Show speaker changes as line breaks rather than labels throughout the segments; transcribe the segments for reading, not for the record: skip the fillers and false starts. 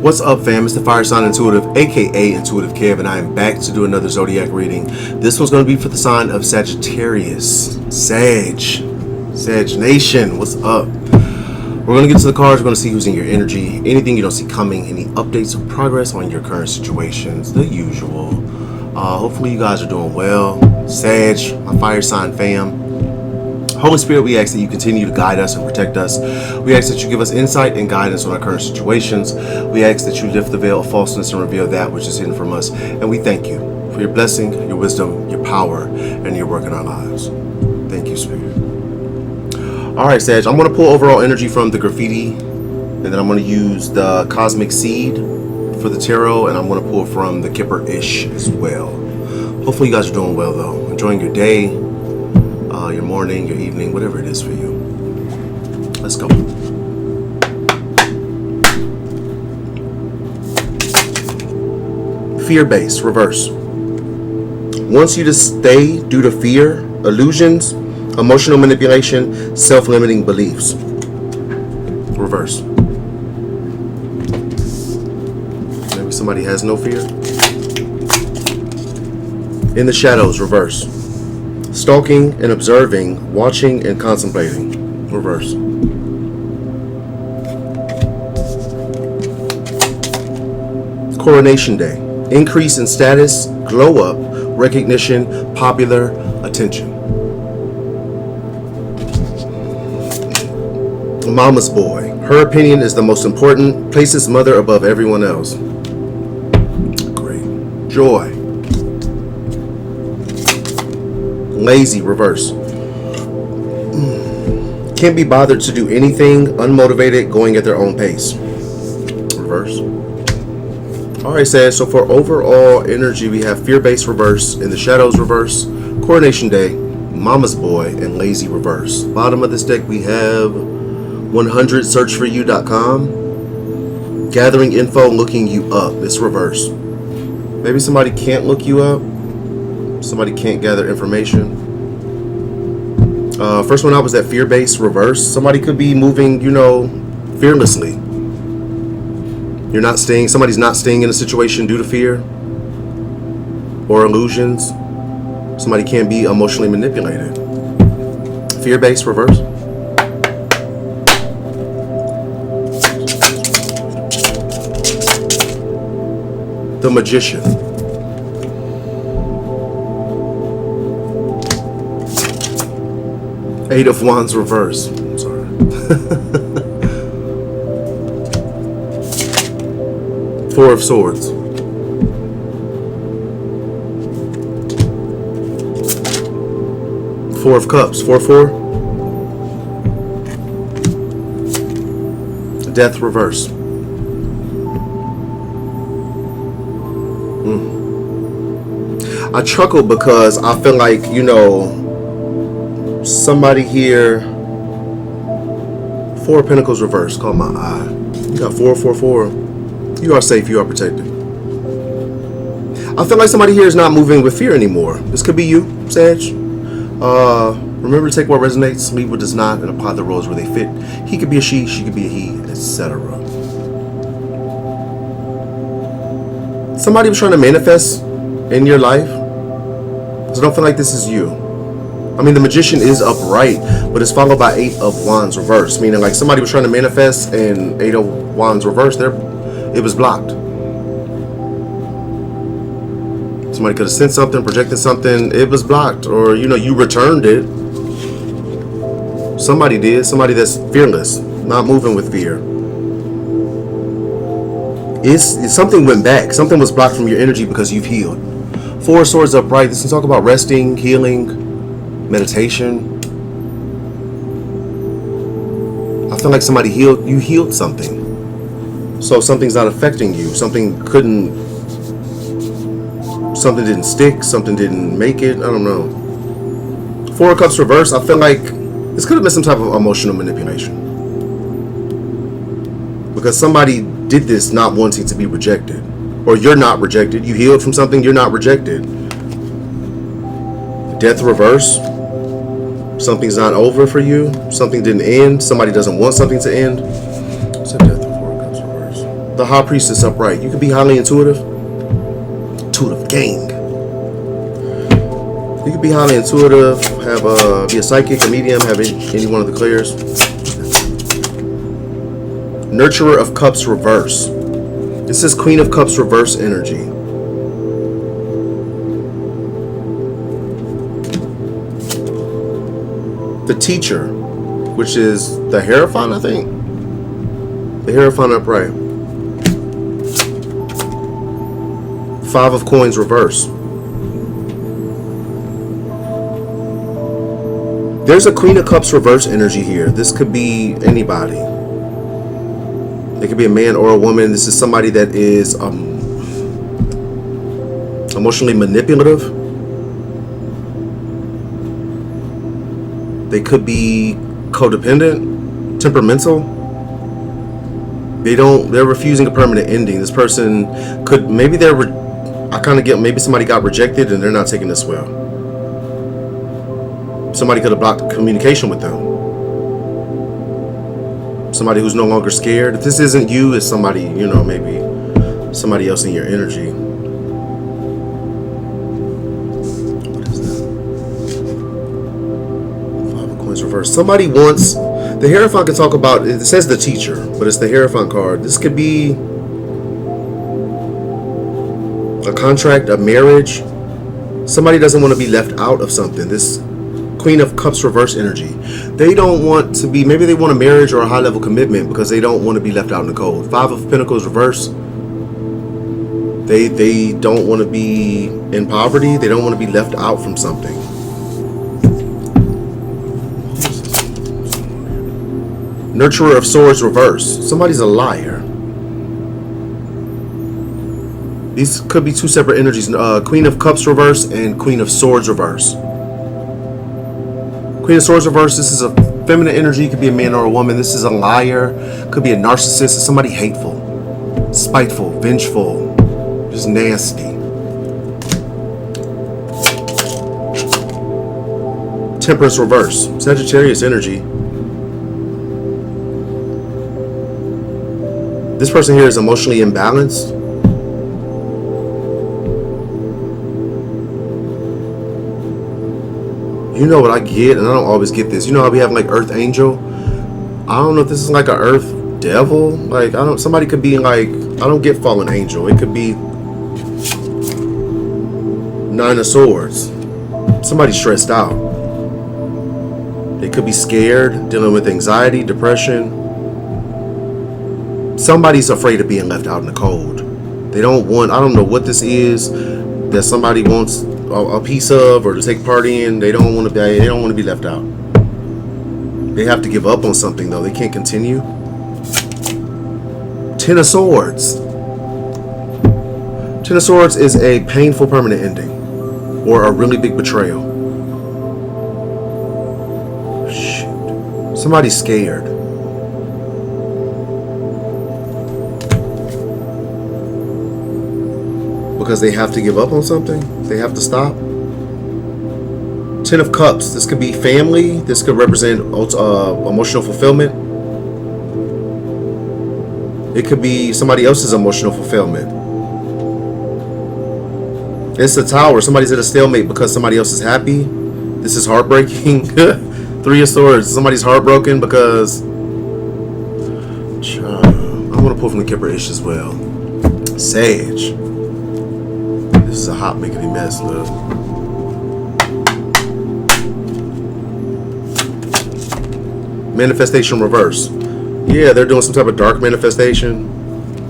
What's up, fam? It's the Fire Sign Intuitive, aka IntuitiveKev, and I am back to do another zodiac reading. This one's going to be for the sign of Sagittarius. Sag Nation, what's up? We're going to get to the cards. We're going to see who's in your energy, anything you don't see coming, any updates or progress on your current situations, the usual. Hopefully you guys are doing well. Sag, my Fire Sign fam. Holy Spirit, we ask that you continue to guide us and protect us. We ask that you give us insight and guidance on our current situations. We ask that you lift the veil of falseness and reveal that which is hidden from us. And we thank you for your blessing, your wisdom, your power, and your work in our lives. Thank you, Spirit. All right, Sag, I'm going to pull overall energy from the graffiti, and then I'm going to use the Cosmic Seed for the tarot, and I'm going to pull from the Kipper-ish as well. Hopefully you guys are doing well, though. Enjoying your day, your morning, your evening, whatever it is for you. Let's go. Fear-based, reverse. Wants you to stay due to fear, illusions, emotional manipulation, self-limiting beliefs. Reverse. Maybe somebody has no fear. In the shadows, reverse. Stalking and observing, watching and contemplating. Reverse. Coronation Day. Increase in status, glow up, recognition, popular attention. Mama's boy. Her opinion is the most important. Places mother above everyone else. Great. Joy. Lazy, reverse. Can't be bothered to do anything, unmotivated, going at their own pace. Reverse. Alright, Sag, so for overall energy, we have fear-based reverse, in the shadows reverse, coronation day, mama's boy, and lazy reverse. Bottom of this deck we have 100searchforyou.com, gathering info, looking you up. It's reverse. Maybe somebody can't look you up. Somebody can't gather information. First one out was that fear-based reverse. Somebody could be moving, fearlessly. Somebody's not staying in a situation due to fear or illusions. Somebody can't be emotionally manipulated. Fear-based reverse. The Magician. Eight of Wands reverse. I'm sorry. Four of Swords. Four of Cups. 4-4. Death reverse. I chuckle because I feel like, somebody here. Four of Pentacles reverse. Call my eye. You got 4-4-4. You are safe. You are protected. I feel like somebody here is not moving with fear anymore. This could be you, Sag. Remember to take what resonates, leave what does not, and apply the roles where they fit. He could be a she could be a he, etc. Somebody was trying to manifest in your life. So I don't feel like this is you. I mean, the Magician is upright, but it's followed by 8 of Wands reverse, meaning like somebody was trying to manifest and 8 of Wands reverse, it was blocked. Somebody could have sent something, projected something, it was blocked, or you returned it. Somebody did. Somebody that's fearless, not moving with fear. It's something went back. Something was blocked from your energy because you've healed. 4 of Swords upright. This is talk about resting, healing, meditation. I feel like somebody healed something. So something's not affecting you. Something didn't stick. Something didn't make it. I don't know. 4 of Cups reverse. I feel like this could have been some type of emotional manipulation. Because somebody did this not wanting to be rejected. Or you're not rejected. You healed from something. You're not rejected. Death reverse. Something's not over for you. Something didn't end. Somebody doesn't want something to end. What's the Death of 4 of Cups reverse? The High Priestess upright. You could be highly intuitive. Intuitive gang. You could be highly intuitive, be a psychic, a medium, have any one of the clears. Nurturer of Cups reverse. This is Queen of Cups reverse energy. The Teacher, which is the Hierophant, I think. The Hierophant upright. Five of Coins reverse. There's a Queen of Cups reverse energy here. This could be anybody. It could be a man or a woman. This is somebody that is emotionally manipulative. They could be codependent, temperamental. They're refusing a permanent ending. This person could, maybe maybe somebody got rejected and they're not taking this well. Somebody could have blocked communication with them. Somebody who's no longer scared. If this isn't you, it's somebody, maybe somebody else in your energy. What is that? Five of Coins reverse. Somebody wants, the Hierophant can talk about, it says the Teacher, but it's the Hierophant card. This could be a contract, a marriage. Somebody doesn't want to be left out of something. This Queen of Cups reverse energy. They don't want to be, maybe they want a marriage or a high level commitment because they don't want to be left out in the cold. Five of Pentacles reverse. They don't want to be in poverty. They don't want to be left out from something. Nurturer of Swords reverse. Somebody's a liar. These could be two separate energies. Queen of Cups reverse and Queen of Swords reverse. Queen of Swords reverse, this is a feminine energy. It could be a man or a woman. This is a liar. Could be a narcissist. It's somebody hateful, spiteful, vengeful, just nasty. Temperance reverse. Sagittarius energy. This person here is emotionally imbalanced. You know what I get, and I don't always get this. You know how we have like Earth Angel? I don't know if this is like an Earth Devil. Like, somebody could be like, I don't get Fallen Angel. It could be Nine of Swords. Somebody's stressed out. They could be scared, dealing with anxiety, depression. Somebody's afraid of being left out in the cold. They don't want, I don't know what this is that somebody wants a piece of or to take part in. They don't want to be left out. They have to give up on something though. They can't continue. Ten of Swords. Ten of Swords is a painful permanent ending or a really big betrayal. Shoot. Somebody's scared. Because they have to give up on something. They have to stop. Ten of Cups. This could be family. This could represent emotional fulfillment. It could be somebody else's emotional fulfillment. It's a Tower. Somebody's at a stalemate because somebody else is happy. This is heartbreaking. Three of Swords. Somebody's heartbroken because I want to pull from the Kipper-ish as well. Sage. This is a hot making mess, look. Manifestation reverse. Yeah, they're doing some type of dark manifestation,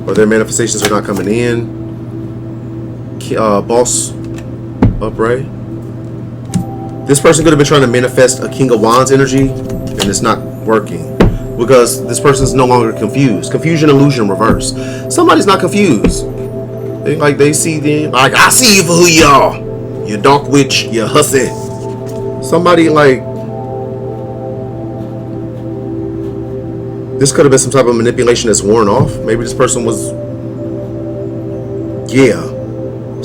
or their manifestations are not coming in. Boss upright. This person could have been trying to manifest a King of Wands energy, and it's not working because this person's no longer confused. Confusion, illusion, reverse. Somebody's not confused. They see them, like, I see you for who you are. You dark witch, you hussy. Somebody this could have been some type of manipulation that's worn off. Maybe this person was,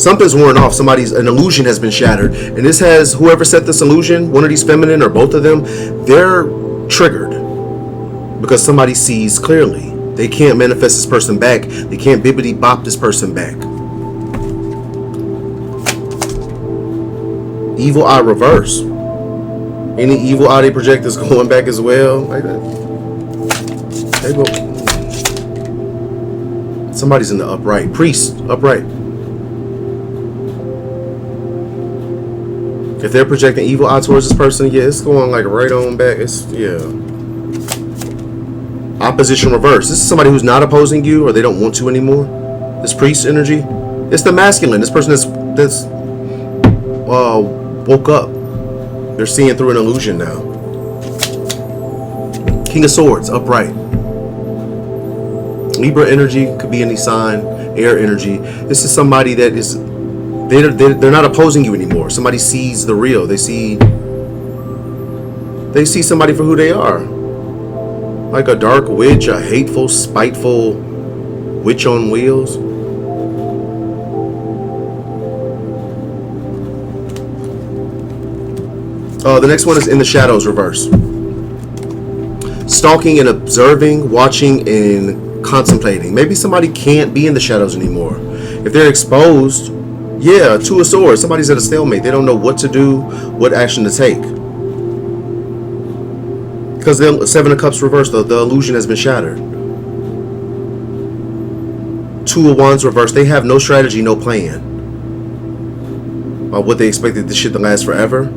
something's worn off. An illusion has been shattered. And this has, whoever set this illusion, one of these feminine or both of them, they're triggered because somebody sees clearly. They can't manifest this person back. They can't bibbity bop this person back. Evil eye reverse. Any evil eye they project is going back as well. Like that. They go. Somebody's in the upright. Priest, upright. If they're projecting evil eye towards this person, yeah, it's going like right on back. It's, yeah. Opposition reverse. This is somebody who's not opposing you, or they don't want to anymore. This priest energy. It's the masculine. This person that's woke up. They're seeing through an illusion now. King of Swords, upright. Libra energy, could be any sign. Air energy. This is somebody that is, they're not opposing you anymore. Somebody sees the real. They see somebody for who they are. Like a dark witch, a hateful, spiteful witch on wheels. The next one is in the shadows, reverse. Stalking and observing, watching and contemplating. Maybe somebody can't be in the shadows anymore. If they're exposed, yeah, Two of Swords. Somebody's at a stalemate. They don't know what to do, what action to take. Because the Seven of Cups reversed, the illusion has been shattered. Two of Wands reversed. They have no strategy, no plan. What they expected this shit to last forever.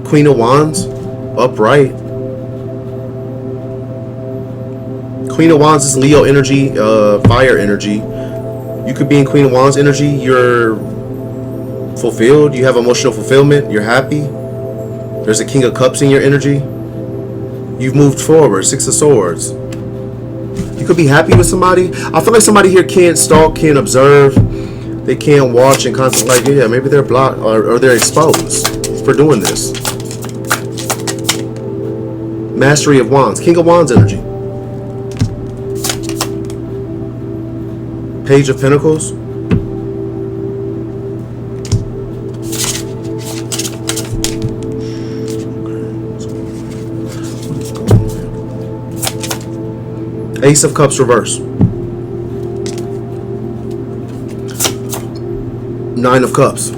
Queen of Wands, upright. Queen of Wands is Leo energy, fire energy. You could be in Queen of Wands energy. You're fulfilled. You have emotional fulfillment. You're happy. There's a King of Cups in your energy. You've moved forward. Six of Swords. You could be happy with somebody. I feel like somebody here can't stalk, can't observe. They can't watch and constantly, like, yeah, maybe they're blocked or they're exposed for doing this. Mastery of Wands. King of Wands energy. Page of Pentacles. Ace of Cups reverse. Nine of Cups.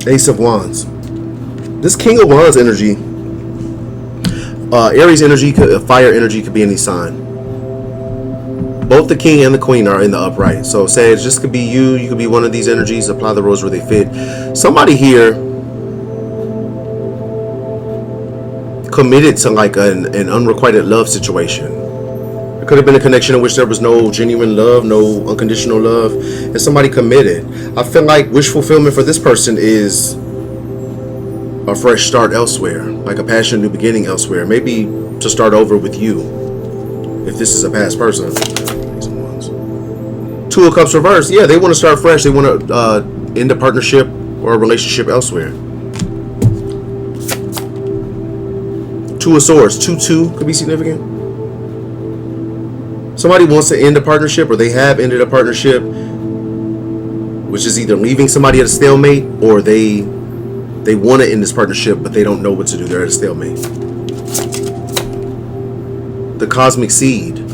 Ace of Wands. This King of Wands energy, Aries energy, fire energy, could be any sign. Both the King and the Queen are in the upright. So say it just could be you. You could be one of these energies. Apply the rules where they fit. Somebody here committed to like an unrequited love situation. It could have been a connection in which there was no genuine love, no unconditional love, and somebody committed. I feel like wish fulfillment for this person is a fresh start elsewhere, like a passionate new beginning elsewhere. Maybe to start over with you, if this is a past person. Two of Cups reverse. Yeah, they want to start fresh. They want to end a partnership or a relationship elsewhere. Two of Swords. 2-2 could be significant. Somebody wants to end a partnership, or they have ended a partnership, which is either leaving somebody at a stalemate, or they want to end this partnership, but they don't know what to do. They're at a stalemate. The Cosmic Seed.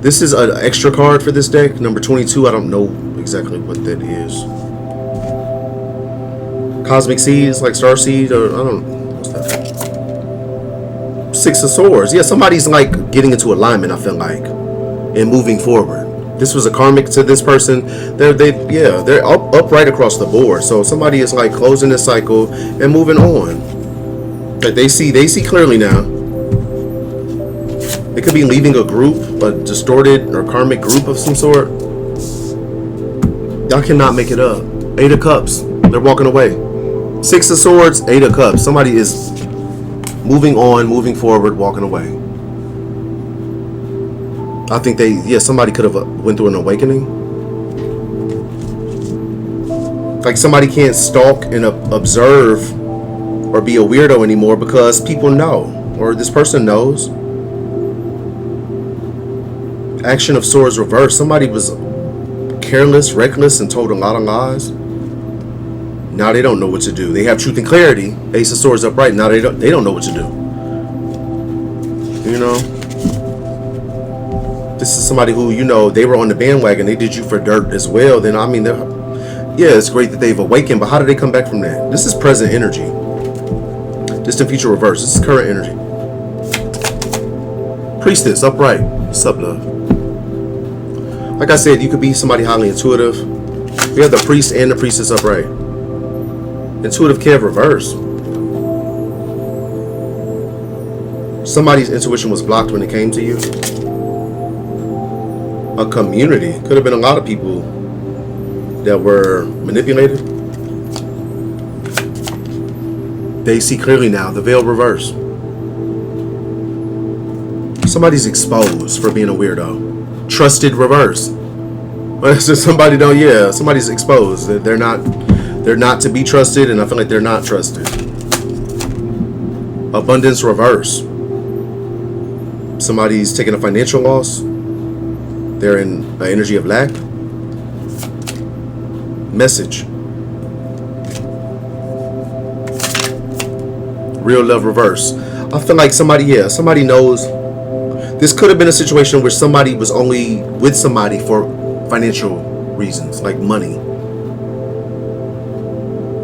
This is an extra card for this deck, number 22. I don't know exactly what that is. Cosmic Seed is like Star Seed, or I don't know. What's that? Six of Swords. Yeah, somebody's like getting into alignment, I feel like, and moving forward. This was a karmic to this person. They're up right across the board. So somebody is like closing this cycle and moving on. Like they see clearly now. They could be leaving a group, a distorted or karmic group of some sort. Y'all cannot make it up. Eight of Cups. They're walking away. Six of Swords, Eight of Cups. Somebody is moving on, moving forward, walking away. I think somebody could have went through an awakening. Like somebody can't stalk and observe or be a weirdo anymore because people know, or this person knows. Action of Swords reversed. Somebody was careless, reckless, and told a lot of lies. Now they don't know what to do. They have truth and clarity. Ace of Swords upright. Now they don't know what to do. You know, this is somebody who, you know, they were on the bandwagon. They did you for dirt as well. Then I mean, yeah, it's great that they've awakened, but how do they come back from that? This is present energy. Distant future reverse. This is current energy. Priestess upright. What's up, love? Like I said, you could be somebody highly intuitive. We have the priest and the priestess upright. IntuitiveKev reverse. Somebody's intuition was blocked when it came to you. A community. Could have been a lot of people that were manipulated. They see clearly now. The veil reverse. Somebody's exposed for being a weirdo. Trusted reverse. Somebody don't. Yeah, somebody's exposed. They're not to be trusted, and I feel like they're not trusted. Abundance reverse. Somebody's taking a financial loss. They're in an energy of lack. Message. Real love reverse. I feel like somebody knows. This could have been a situation where somebody was only with somebody for financial reasons, like money.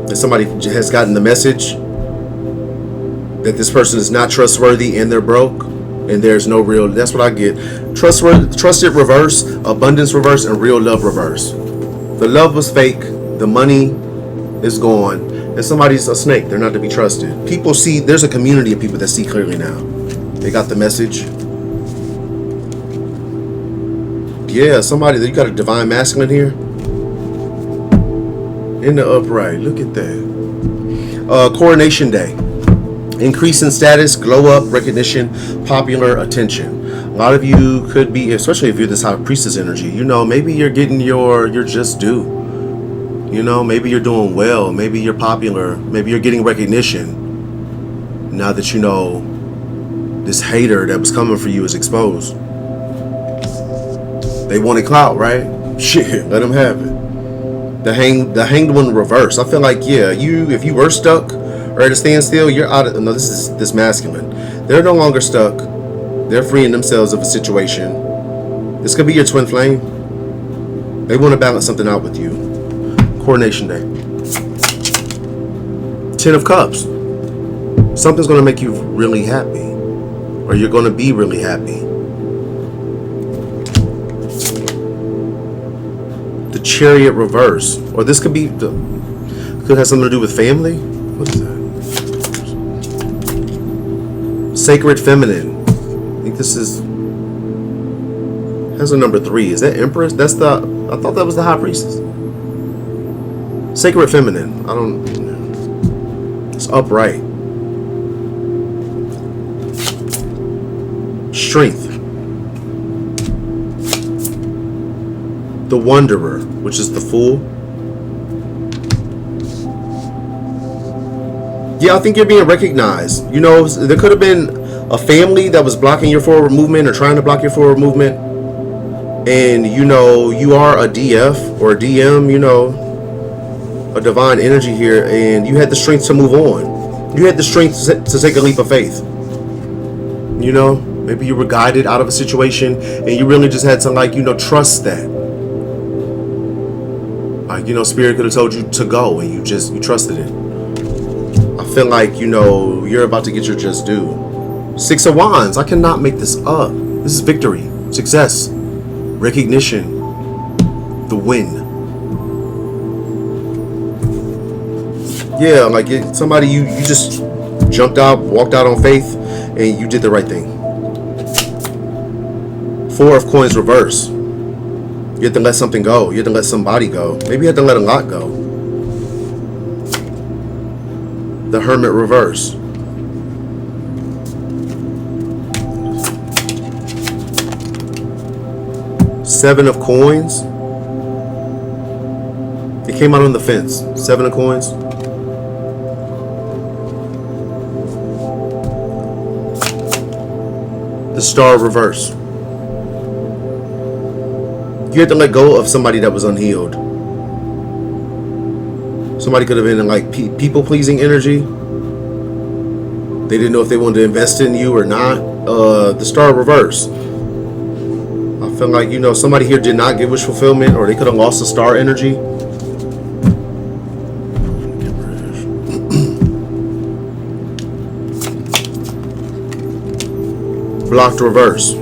And somebody has gotten the message that this person is not trustworthy and they're broke and there's no real, that's what I get. Trusted reverse, abundance reverse, and real love reverse. The love was fake, the money is gone, and somebody's a snake. They're not to be trusted. People see, there's a community of people that see clearly now. They got the message. Yeah, somebody, you got a divine masculine here. In the upright, look at that. Coronation day. Increase in status, glow up, recognition, popular attention. A lot of you could be, especially if you're this high priestess energy, you know, maybe you're getting your just due. You know, maybe you're doing well, maybe you're popular, maybe you're getting recognition. Now that you know this hater that was coming for you is exposed. They wanted clout, right? Shit, let them have it. The hanged one reverse. I feel like, yeah, if you were stuck or at a standstill, you're out of, no, this masculine. They're no longer stuck. They're freeing themselves of a situation. This could be your twin flame. They want to balance something out with you. Coronation day. 10 of Cups. Something's going to make you really happy. Or you're going to be really happy. The Chariot reverse. Or this could have something to do with family. What is that? Sacred feminine. I think this has a number 3. Is that Empress? I thought that was the High Priestess. Sacred feminine. It's upright. Strength. The Wanderer, which is the Fool. Yeah, I think you're being recognized. You know, there could have been a family that was blocking your forward movement or trying to block your forward movement. And, you know, you are a DF or a DM, you know, a divine energy here. And you had the strength to move on. You had the strength to take a leap of faith. You know, maybe you were guided out of a situation and you really just had to, like, you know, trust that. Like, you know, Spirit could have told you to go and you trusted it. I feel like, you know, you're about to get your just due. 6 of Wands. I cannot make this up. This is victory, success, recognition, the win. Yeah, like somebody you just jumped out, walked out on faith, and you did the right thing. 4 of Coins reverse. You had to let something go. You had to let somebody go. Maybe you had to let a lot go. The Hermit reverse. Seven of Coins. It came out on the fence. 7 of Coins. The Star reverse. You had to let go of somebody that was unhealed. Somebody could have been in like people-pleasing energy. They didn't know if they wanted to invest in you or not. The star reverse. I feel like, you know, somebody here did not get wish fulfillment, or they could have lost the star energy. Blocked reverse.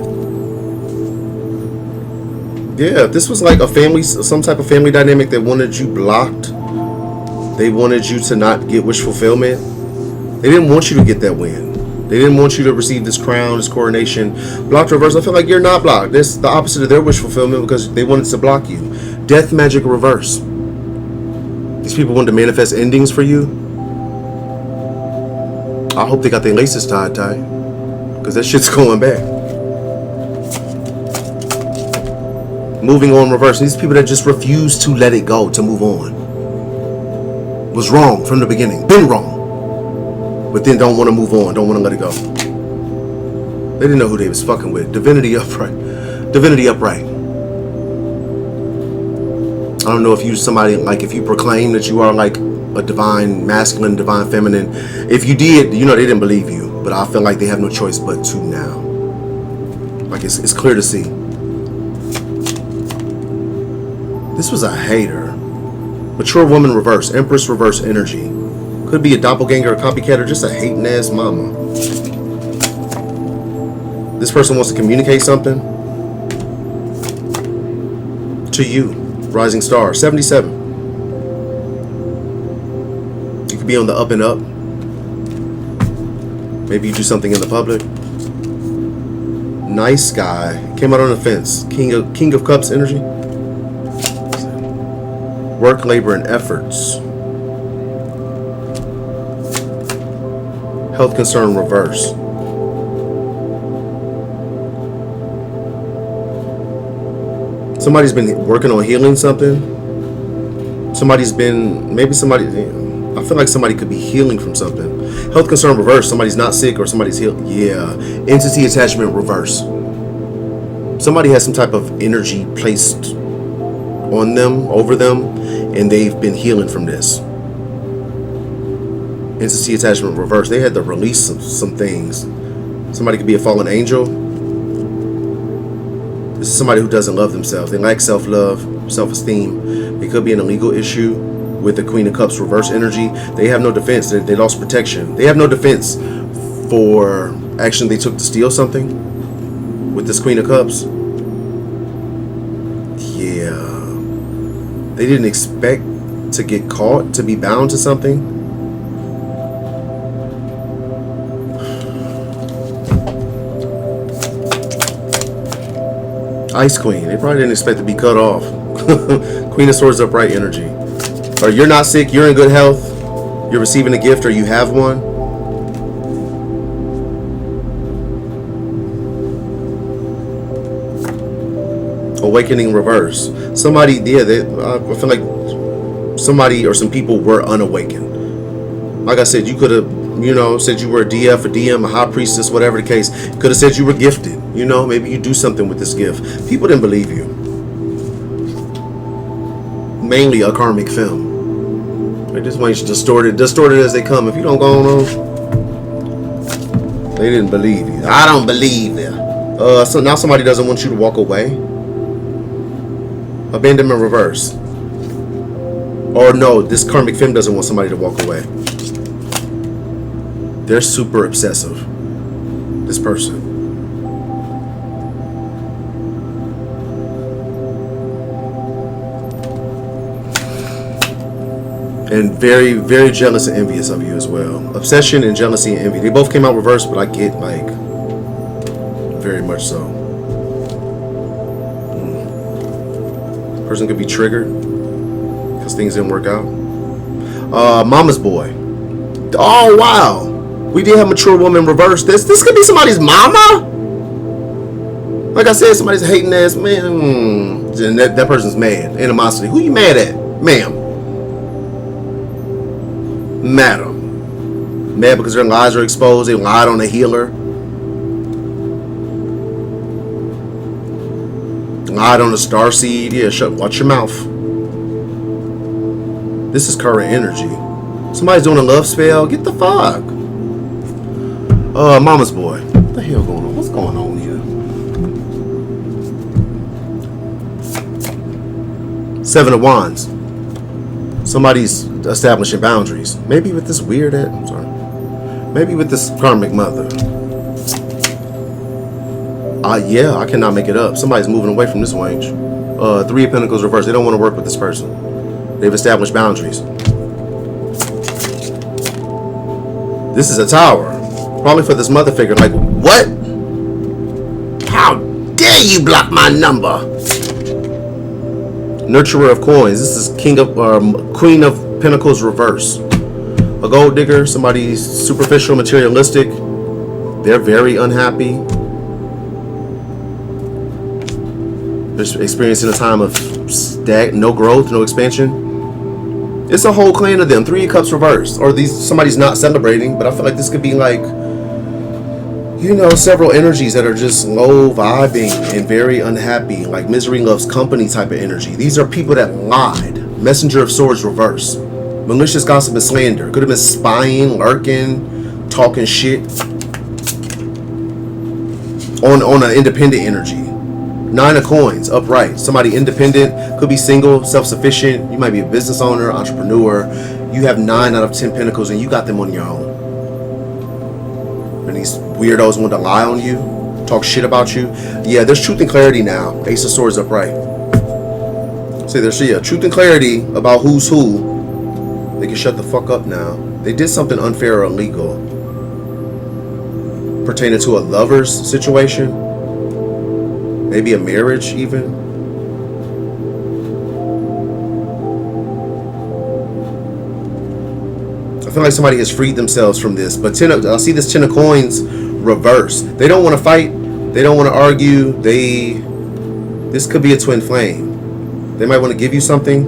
Yeah, if this was like a family, some type of family dynamic that wanted you blocked, they wanted you to not get wish fulfillment. They didn't want you to get that win. They didn't want you to receive this crown, this coronation. Blocked reverse. I feel like you're not blocked. This is the opposite of their wish fulfillment because they wanted to block you. Death magic reverse. These people wanted to manifest endings for you. I hope they got their laces tied tight, because that shit's going back. Moving on reverse. These people that just refuse to let it go, to move on. Was wrong from the beginning. Been wrong. But then don't want to move on. Don't want to let it go. They didn't know who they was fucking with. Divinity upright. Divinity upright. I don't know if you somebody, like, if you proclaim that you are like a divine masculine, divine feminine. If you did, you know, they didn't believe you. But I feel like they have no choice but to now. Like, it's clear to see. This was a hater. Mature woman reverse. Empress reverse energy. Could be a doppelganger, a copycat, or just a hating ass mama. This person wants to communicate something to you. Rising star. 77. You could be on the up and up. Maybe you do something in the public. Nice guy. Came out on the fence. King of Cups energy. Work, labor, and efforts. Health concern reverse. Somebody's been working on healing something. Somebody's been, maybe somebody, I feel like somebody could be healing from something. Health concern reverse. Somebody's not sick or somebody's healed. Yeah. Entity attachment reverse. Somebody has some type of energy placed on them, over them, and they've been healing from this. Entity attachment reverse. They had to release some things. Somebody could be a fallen angel. This is somebody who doesn't love themselves. They lack self-love, self-esteem. They could be an illegal issue with the Queen of Cups reverse energy. They have no defense. They lost protection. They have no defense for action they took to steal something with this Queen of Cups. Yeah. They didn't expect to get caught, to be bound to something. Ice Queen. They probably didn't expect to be cut off. Queen of Swords upright energy. Or you're not sick, you're in good health, you're receiving a gift, or you have one. Awakening reverse. Somebody, yeah, I feel like somebody or some people were unawakened. Like I said, you could have, you know, said you were a DF, a DM, a high priestess, whatever the case. Could have said you were gifted. You know, maybe you do something with this gift. People didn't believe you. Mainly a Karmic Fem. They just want you distorted as they come. If you don't go on, they didn't believe you. I don't believe you. So now somebody doesn't want you to walk away. Abandonment reverse. Or no, this Karmic Fem doesn't want somebody to walk away. They're super obsessive. This person. And very, very jealous and envious of you as well. Obsession and jealousy and envy. They both came out reversed, but I get, like, very much so. Person could be triggered because things didn't work out. Mama's boy. Oh, wow. We did have mature woman reverse. This could be somebody's mama? Like I said, somebody's hating ass man. And that person's mad. Animosity. Who you mad at? Ma'am. Madam. Mad because their lies are exposed. They lied on the healer. Lied on the star seed. Yeah, watch your mouth. This is current energy. Somebody's doing a love spell. Get the fuck. Mama's boy. What the hell going on? What's going on here? Seven of Wands. Somebody's establishing boundaries. Maybe with this weird I'm sorry. Maybe with this karmic mother. Yeah, I cannot make it up. Somebody's moving away from this range. Three of Pentacles reversed. They don't want to work with this person. They've established boundaries. This is a tower. Probably for this mother figure. Like, what? How dare you block my number? Nurturer of coins. This is Queen of Pentacles reverse. A gold digger. Somebody superficial, materialistic. They're very unhappy. They're experiencing a time of no growth, no expansion. It's a whole clan of them. Three of Cups reversed. Or somebody's not celebrating, but I feel like this could be like, you know, several energies that are just low vibing and very unhappy, like misery loves company type of energy. These are people that lied. Messenger of Swords reverse. Malicious gossip and slander. Could have been spying, lurking, talking shit on an independent energy. Nine of Coins upright. Somebody independent, could be single, self-sufficient. You might be a business owner, entrepreneur. You have 9 out of 10 Pentacles and you got them on your own. And these weirdos want to lie on you, talk shit about you. Yeah, there's truth and clarity now. Ace of Swords upright. See, there's truth and clarity about who's who. They can shut the fuck up now. They did something unfair or illegal pertaining to a lover's situation. Maybe a marriage even. I feel like somebody has freed themselves from this. But I see this 10 of Coins reverse. They don't want to fight. They don't want to argue. This could be a twin flame. They might want to give you something.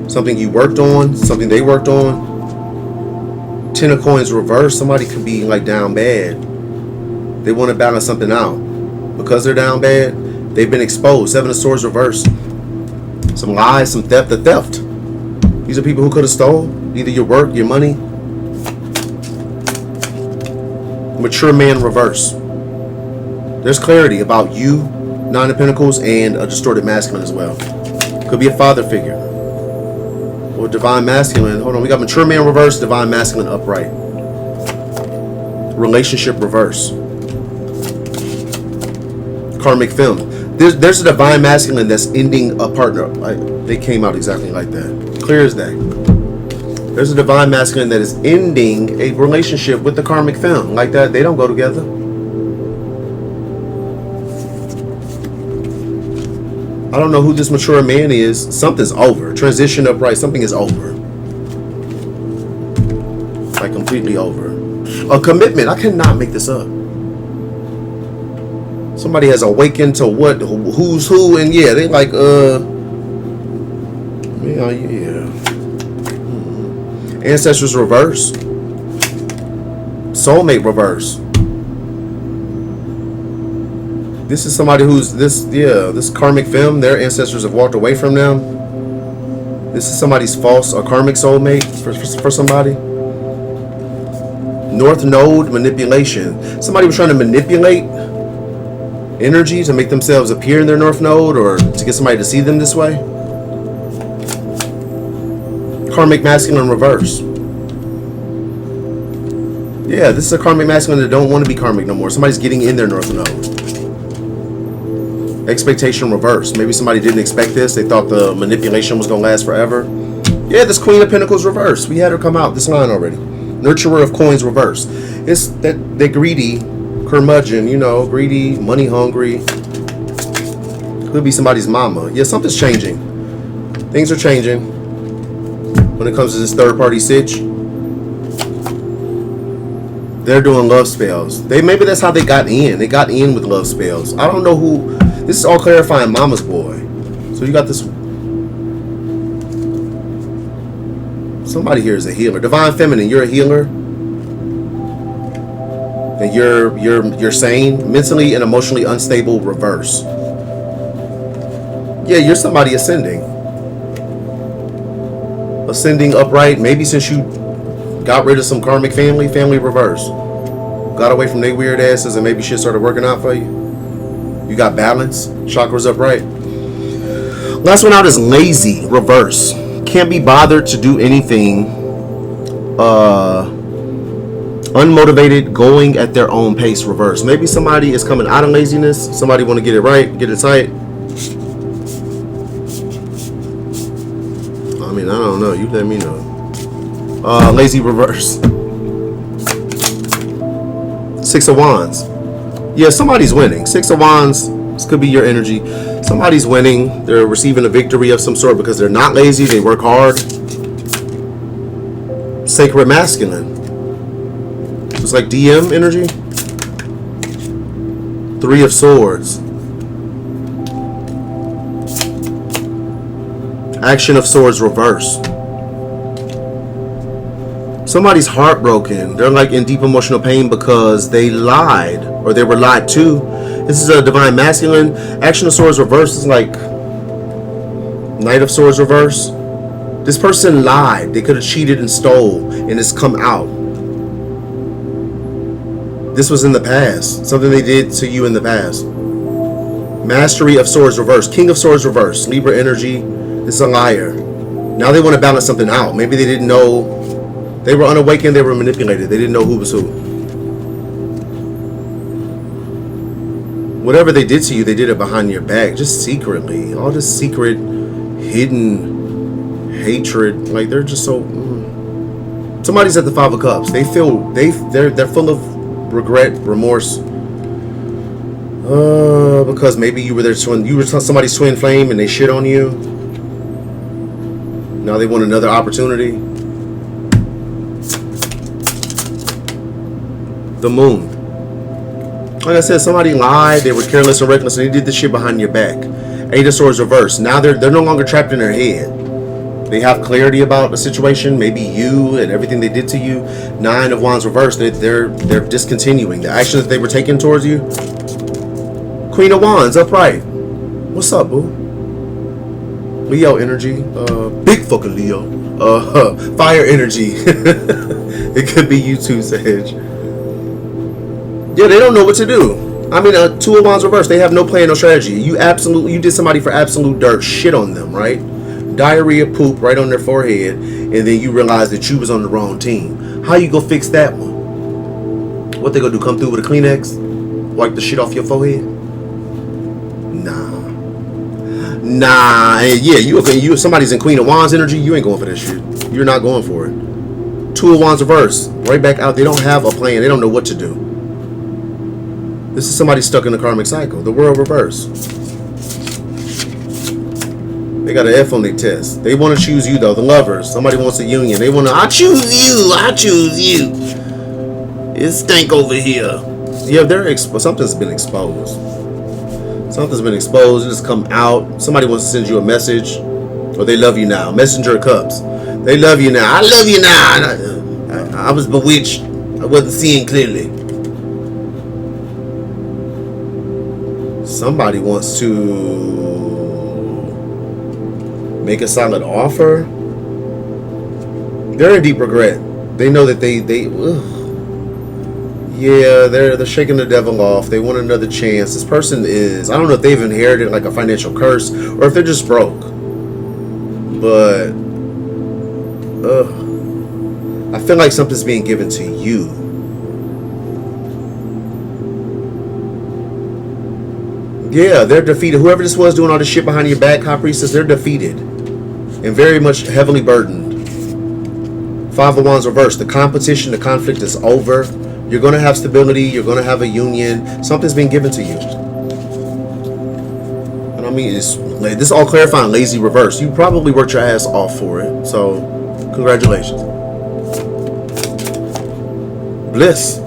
Something you worked on. Something they worked on. 10 of Coins reverse. Somebody could be like down bad. They want to balance something out. Because they're down bad, they've been exposed. 7 of Swords reversed. Some lies, some theft. The theft. These are people who could have stole either your work, your money. Mature man reverse. There's clarity about you, 9 of Pentacles, and a distorted masculine as well. Could be a father figure. Or divine masculine. Hold on, we got mature man reverse, divine masculine upright. Relationship reverse. Karmic Fem. There's a divine masculine that's ending a partner. They came out exactly like that. Clear as day. There's a divine masculine that is ending a relationship with the Karmic Fem. Like that, they don't go together. I don't know who this mature man is. Something's over. Transition upright. Something is over. Like completely over. A commitment. I cannot make this up. Somebody has awakened to what, who's who, and yeah, they like, yeah. Ancestors reverse. Soulmate reverse. This is somebody who's, this Karmic Fem, their ancestors have walked away from them. This is somebody's false or karmic soulmate for somebody. North Node manipulation. Somebody was trying to manipulate energy to make themselves appear in their North Node or to get somebody to see them this way. Karmic masculine reverse. Yeah, this is a karmic masculine that don't want to be karmic no more. Somebody's getting in their North Node. Expectation reverse. Maybe somebody didn't expect this. They thought the manipulation was going to last forever. Yeah, this Queen of Pentacles reverse. We had her come out this line already. Nurturer of Coins reverse. It's that they're greedy. Curmudgeon, you know, greedy, money hungry. Could be somebody's mama. Yeah, something's changing. Things are changing when it comes to this third party sitch. They're doing love spells. Maybe that's how they got in. They got in with love spells. I don't know who. This is all clarifying mama's boy. So you got this. Somebody here is a healer. Divine Feminine, you're a healer. And you're sane, mentally and emotionally unstable reverse. Yeah, you're somebody ascending. Ascending upright. Maybe since you got rid of some karmic family reverse. Got away from their weird asses and maybe shit started working out for you. You got balance. Chakras upright. Last one out is lazy reverse. Can't be bothered to do anything. Unmotivated, going at their own pace reverse. Maybe somebody is coming out of laziness. Somebody want to get it right, get it tight. I mean, I don't know. You let me know. Lazy reverse. 6 of Wands. Yeah, somebody's winning. 6 of Wands. This could be your energy. Somebody's winning. They're receiving a victory of some sort because they're not lazy. They work hard. Sacred masculine. It's like DM energy. 3 of Swords. Action of Swords reverse. Somebody's heartbroken. They're like in deep emotional pain because they lied or they were lied to. This is a divine masculine. Action of Swords reverse is like Knight of Swords reverse. This person lied. They could have cheated and stole and it's come out. This was in the past. Something they did to you in the past. Mastery of Swords reverse. King of Swords reverse. Libra energy. This is a liar. Now they want to balance something out. Maybe they didn't know. They were unawakened. They were manipulated. They didn't know who was who. Whatever they did to you, they did it behind your back. Just secretly. All this secret, hidden hatred. Like they're just so... Somebody's at the 5 of Cups. They feel... They're full of regret, remorse, because maybe you were their twin, you were somebody's twin flame and they shit on you. Now they want another opportunity. The Moon. Like I said, somebody lied, they were careless and reckless, and they did this shit behind your back. 8 of Swords reverse. Now they're no longer trapped in their head. They have clarity about the situation, maybe you and everything they did to you. 9 of Wands reversed. They're discontinuing the action that they were taking towards you. Queen of Wands upright. What's up, boo? Leo energy. Big fucking Leo. Fire energy. It could be you too, Sage. Yeah, they don't know what to do. I mean, 2 of Wands reversed. They have no plan, no strategy. You did somebody for absolute dirt. Shit on them, right? Diarrhea, poop right on their forehead, and then you realize that you was on the wrong team. How you go fix that one? What they gonna do? Come through with a Kleenex? Wipe the shit off your forehead? Nah. Yeah, you somebody's in Queen of Wands energy. You ain't going for this shit. You're not going for it. 2 of Wands reverse. Right back out. They don't have a plan. They don't know what to do. This is somebody stuck in the karmic cycle. The World reverse. They got an F on their test. They want to choose you though. The Lovers. Somebody wants a union. They want to. I choose you. I choose you. It stink over here. Yeah, something's been exposed. Something's been exposed. It just come out. Somebody wants to send you a message, or they love you now. Messenger of Cups. They love you now. I love you now. I was bewitched. I wasn't seeing clearly. Somebody wants to make a solid offer. They're in deep regret. They know that they're shaking the devil off. They want another chance. This person is, I don't know if they've inherited like a financial curse or if they're just broke. But I feel like something's being given to you. Yeah, they're defeated. Whoever this was doing all this shit behind your back, High Priestess, they're defeated. And very much heavily burdened. 5 of Wands reversed. The competition, the conflict is over. You're going to have stability. You're going to have a union. Something's been given to you. And I mean, this is all clarifying lazy reverse. You probably worked your ass off for it. So, congratulations. Bliss.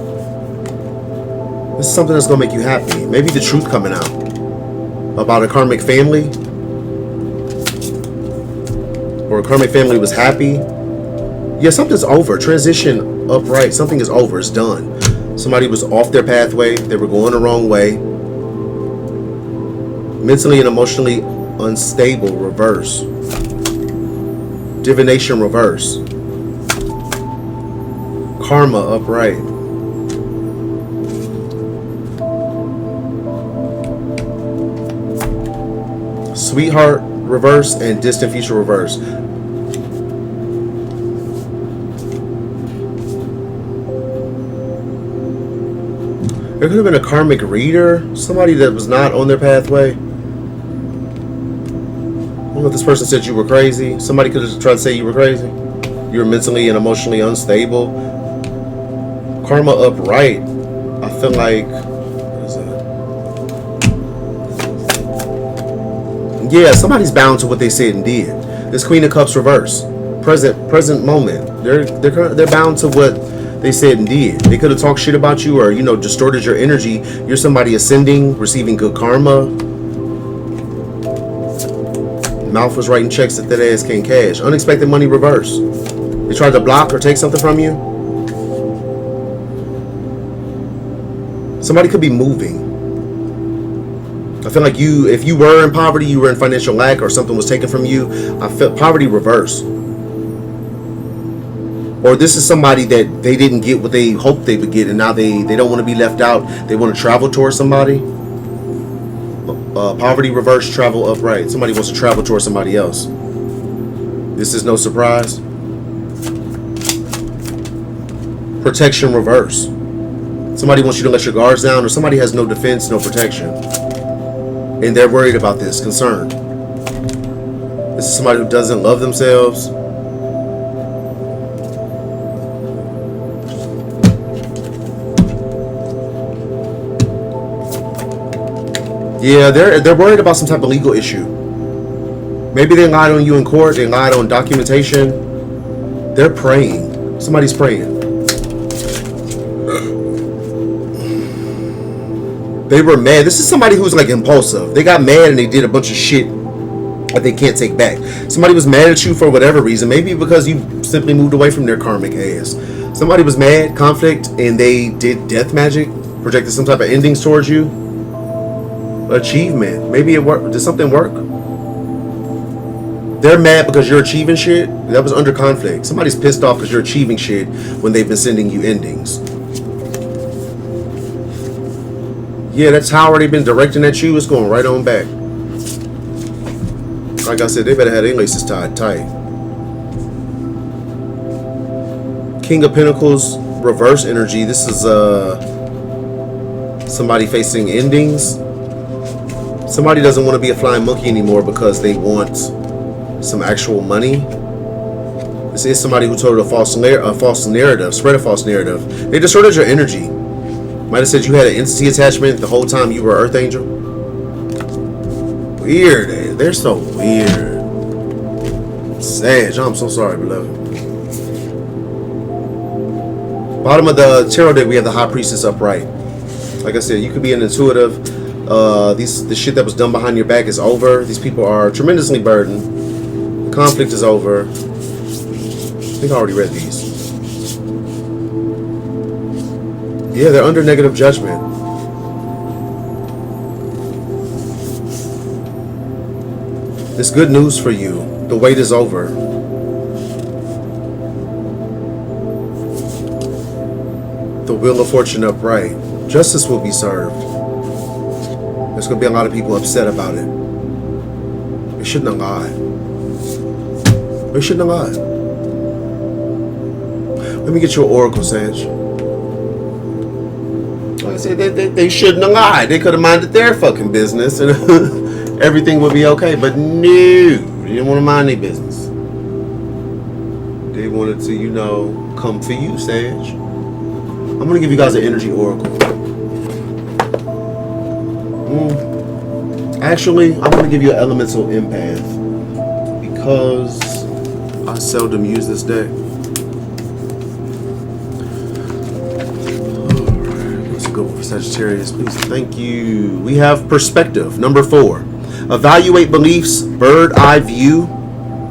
This is something that's going to make you happy. Maybe the truth coming out about a karmic family. Or a karmic family was happy. Yeah, something's over. Transition upright. Something is over. It's done. Somebody was off their pathway. They were going the wrong way. Mentally and emotionally unstable. Reverse. Divination reverse. Karma upright. Sweetheart reverse and distant future reverse. There could have been a karmic reader, somebody that was not on their pathway. I don't know if this person said you were crazy. Somebody could have tried to say you were crazy. You were mentally and emotionally unstable. Karma upright. I feel like, what is that? Yeah, somebody's bound to what they said and did. This Queen of Cups reverse. Present moment. They're bound to what they said and did. They could have talked shit about you or, you know, distorted your energy. You're somebody ascending, receiving good karma. Mouth was writing checks that ass can't cash. Unexpected money reverse. They tried to block or take something from you. Somebody could be moving. I feel like if you were in poverty, you were in financial lack, or something was taken from you. I felt poverty reverse. Or this is somebody that they didn't get what they hoped they would get, and now they don't want to be left out. They want to travel towards somebody. Poverty reverse, travel upright. Somebody wants to travel towards somebody else. This is no surprise. Protection reverse. Somebody wants you to let your guards down, or somebody has no defense, no protection. And they're worried about this, concerned. This is somebody who doesn't love themselves. Yeah, they're worried about some type of legal issue. Maybe they lied on you in court. They lied on documentation. They're praying. Somebody's praying. They were mad. This is somebody who's like impulsive. They got mad and they did a bunch of shit that they can't take back. Somebody was mad at you for whatever reason. Maybe because you simply moved away from their karmic ass. Somebody was mad, conflict, and they did death magic, projected some type of endings towards you. Achievement. Maybe it worked. Did something work? They're mad because you're achieving shit. That was under conflict. Somebody's pissed off because you're achieving shit when they've been sending you endings. Yeah, that tower they've been directing at you is going right on back. Like I said, they better have their laces tied tight. King of Pentacles, reverse energy. This is somebody facing endings. Somebody doesn't want to be a flying monkey anymore because they want some actual money. This is somebody who told a false narrative, spread a false narrative. They distorted your energy. Might have said you had an entity attachment the whole time you were Earth Angel. Weird. They're so weird. Sag, I'm so sorry, beloved. Bottom of the tarot deck, we have the High Priestess upright. Like I said, you could be an intuitive. The shit that was done behind your back is over. These people are tremendously burdened. The conflict is over. I think I already read these. Yeah, they're under negative judgment. It's good news for you. The wait is over. The Wheel of Fortune upright. Justice will be served. There's going to be a lot of people upset about it. They shouldn't have lied. They shouldn't have lied. Let me get you an oracle, Sage. Like I said, they shouldn't have lied. They could have minded their fucking business and everything would be okay. But no, they didn't want to mind their business. They wanted to, you know, come for you, Sage. I'm going to give you guys an energy oracle. Actually, I'm going to give you an elemental empath because I seldom use this deck. Alright, let's go for Sagittarius, please. Thank you. We have perspective, number 4. Evaluate beliefs, bird eye view.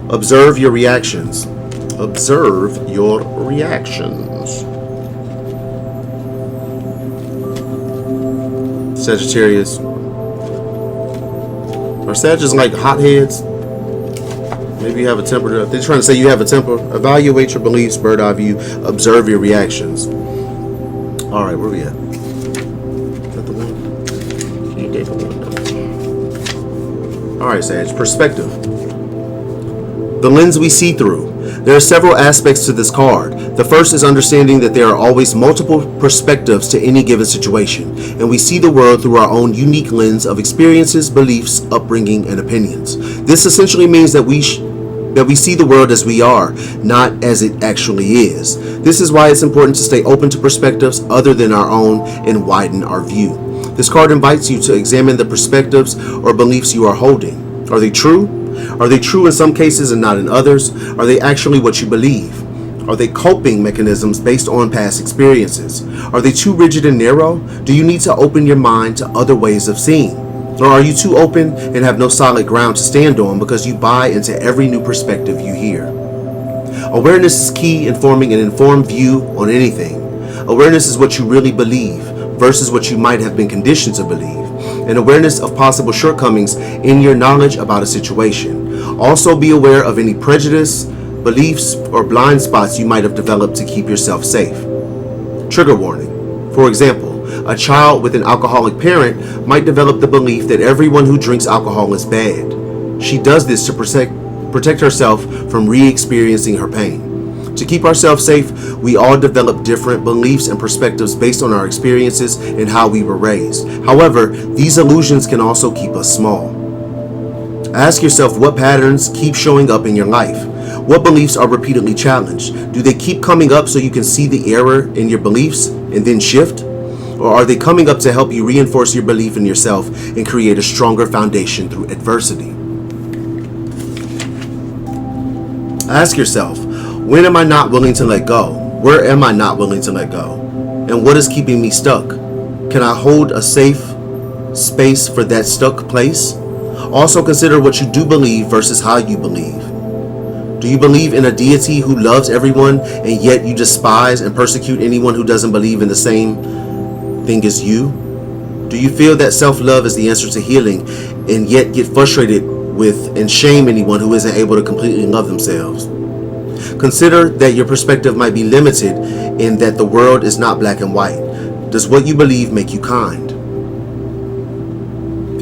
Observe your reactions. Observe your reactions. Sagittarius. Are Sagittarius like hotheads? Maybe you have a temper. They're trying to say you have a temper. Evaluate your beliefs, bird eye view. Observe your reactions. All right, where we at? Is that the one? You gave the one. All right, Sage. Perspective. The lens we see through. There are several aspects to this card. The first is understanding that there are always multiple perspectives to any given situation, and we see the world through our own unique lens of experiences, beliefs, upbringing, and opinions. This essentially means that we see the world as we are, not as it actually is. This is why it's important to stay open to perspectives other than our own and widen our view. This card invites you to examine the perspectives or beliefs you are holding. Are they true? Are they true in some cases and not in others? Are they actually what you believe? Are they coping mechanisms based on past experiences? Are they too rigid and narrow? Do you need to open your mind to other ways of seeing? Or are you too open and have no solid ground to stand on because you buy into every new perspective you hear? Awareness is key in forming an informed view on anything. Awareness is what you really believe versus what you might have been conditioned to believe. And awareness of possible shortcomings in your knowledge about a situation. Also be aware of any prejudice, beliefs, or blind spots you might have developed to keep yourself safe. Trigger warning. For example, a child with an alcoholic parent might develop the belief that everyone who drinks alcohol is bad. She does this to protect herself from re-experiencing her pain. To keep ourselves safe, we all develop different beliefs and perspectives based on our experiences and how we were raised. However, these illusions can also keep us small. Ask yourself what patterns keep showing up in your life. What beliefs are repeatedly challenged? Do they keep coming up so you can see the error in your beliefs and then shift? Or are they coming up to help you reinforce your belief in yourself and create a stronger foundation through adversity? Ask yourself, when am I not willing to let go? Where am I not willing to let go? And what is keeping me stuck? Can I hold a safe space for that stuck place? Also consider what you do believe versus how you believe. Do you believe in a deity who loves everyone and yet you despise and persecute anyone who doesn't believe in the same thing as you? Do you feel that self-love is the answer to healing and yet get frustrated with and shame anyone who isn't able to completely love themselves? Consider that your perspective might be limited in that the world is not black and white. Does what you believe make you kind?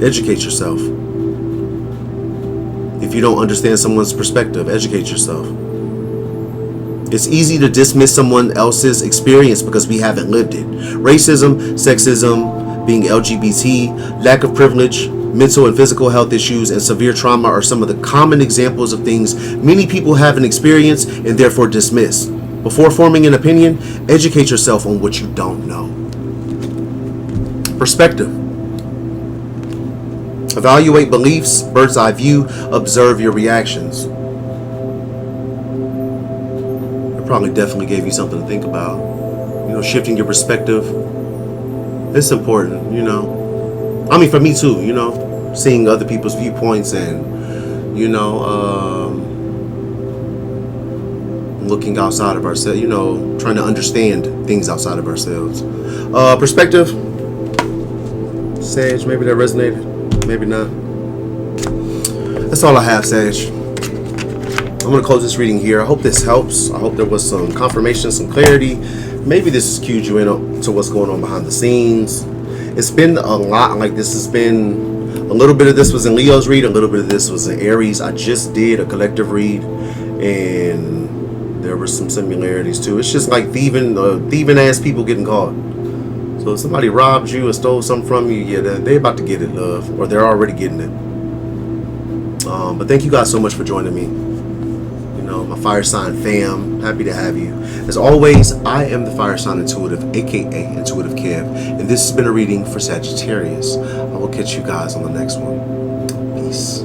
Educate yourself. If you don't understand someone's perspective, educate yourself. It's easy to dismiss someone else's experience because we haven't lived it. Racism, sexism, being LGBT, lack of privilege, mental and physical health issues, and severe trauma are some of the common examples of things many people haven't experienced and therefore dismiss. Before forming an opinion, educate yourself on what you don't know. Perspective. Evaluate beliefs, bird's eye view, observe your reactions. It probably definitely gave you something to think about. Shifting your perspective. It's important, I mean, for me too, seeing other people's viewpoints and, looking outside of ourselves, trying to understand things outside of ourselves. Perspective. Sage, maybe that resonated, maybe not. That's all I have, Sage. I'm going to close this reading here. I hope this helps. I hope there was some confirmation, some clarity. Maybe this has cued you in to what's going on behind the scenes. It's been a lot. Like, this has been a little bit of this was in Leo's read, a little bit of this was in Aries. I just did a collective read, and there were some similarities too. It's just like thieving ass people getting caught. So if somebody robbed you or stole something from you, yeah, they're about to get it, love, or they're already getting it. But thank you guys so much for joining me. My fire sign fam, happy to have you. As always, I am the fire sign intuitive, aka IntuitiveKev, and this has been a reading for Sagittarius. I will catch you guys on the next one. Peace.